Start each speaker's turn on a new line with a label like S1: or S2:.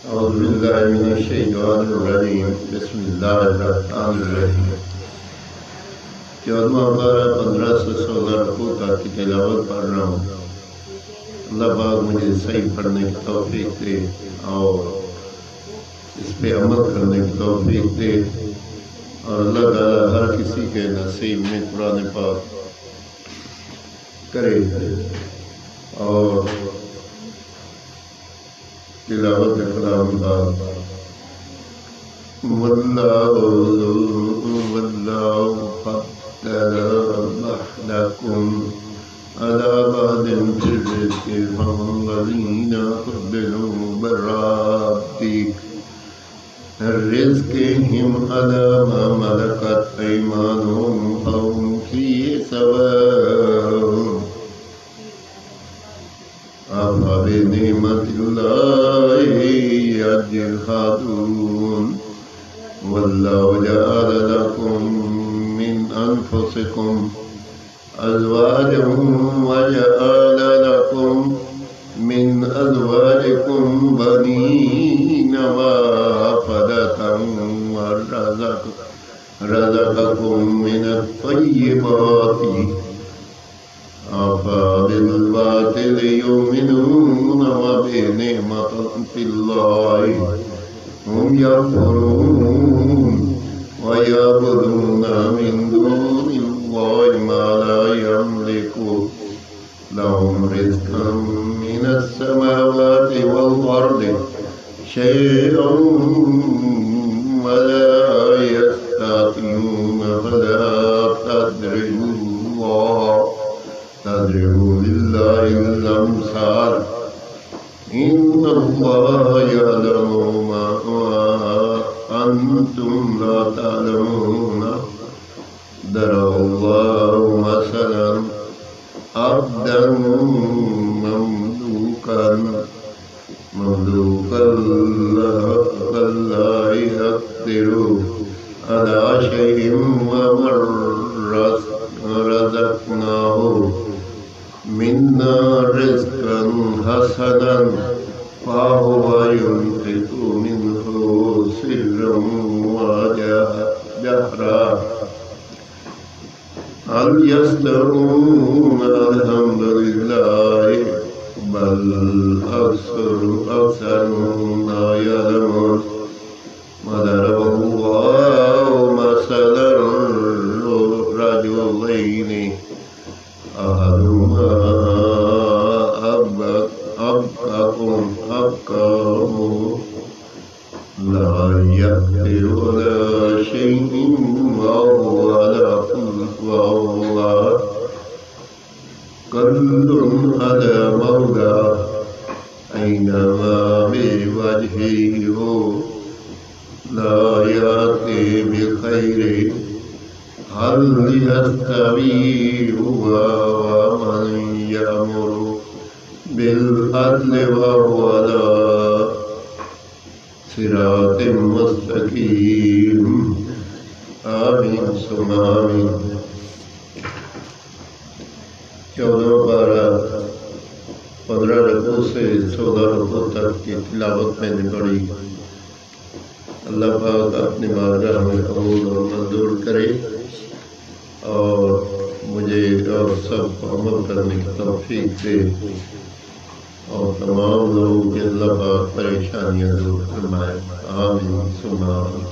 S1: أعوذ بالله من الشيطان الرجيم بسم الله الرحمن الرحيम 14वां पारा 15 से 16 रकू तक की तिलावत पढ़ रहा हूँ। अल्लाह पाक मुझे सही पढ़ने की तौफीक दे और इस पे अमल करने की तौफीक दे और अल्लाह ताला हर किसी के नसीब में कुरान पाक करे और तिलावत कलाम पाक वल्लाहु फद्दल बअदकुम अला बअदिन बिर्रिज़्क़ि वल्लज़ीना फद्दलू बिर्रब्बिक रिज़्क़िहिम अला मा मलकत अयमानुहुम फहुम फ़ीहि सवाअ अफ़बिनिअमतिल्लाहि यजहदून वल्लाहु जअल लकुम मिन अनफुसिकुम अज़वाजन वजअल लकुम मिन अज़वाजिकुम बनीन वहफ़दतन वरज़क़कुम मिनत-तय्यिबाति अफ़बिल-बातिलि युमिनून वबिनिअमतिल्लाहि हुम यकफ़ुरून वयअबुदून मिन दूनिल्लाहि मा ला यमलिकु लहुम रिज़्क़न मिनस-समावाति वल-अर्दि शैअन वला यस्ततीऊन फला तद्रिबू लिल्लाहिल अम्साल इन्नल्लाहा यअलमु मा अंतुम ला तअलमून दरबल्लाहु मसलन अब्दन ममलूकन ला यक़दिरु अला शैइन वमन रज़क़नाहु मिन्ना रिज़्क़न हसनन फ़हुव युनफ़िक़ु मिन्हु सिर्रन व जहरा हल यस्तवून अल्हम्दुलिल्लाहि बल अक्सरुहुम ला यअलमून वदरबल्लाहु मसलन रजुलैनि अहदुहुमा अबकम ला यक़दिरु अला शैइन वहुवा कल्लुन अला मौला ऐनमा बिवजहिहु ला याति बिखैरिन हल यस्तवी हुवा वमन यअमुरु बिल अदलि वहुवा अला सिरातिम मुस्तकीम। आमीन सुम्मा आमीन। 14वां पारा 15 रकू से 16 रकू तक की तिलावत मैंने पढ़ी। अल्लाह पाक अपनी बारगाह में कबूल और मंजूर करे और मुझे और सबको अमल करने की तौफीक दे और तमाम लोगों के अल्लाह पाक परेशानियां दूर फरमाए। आमीन सुम्मा आमीन।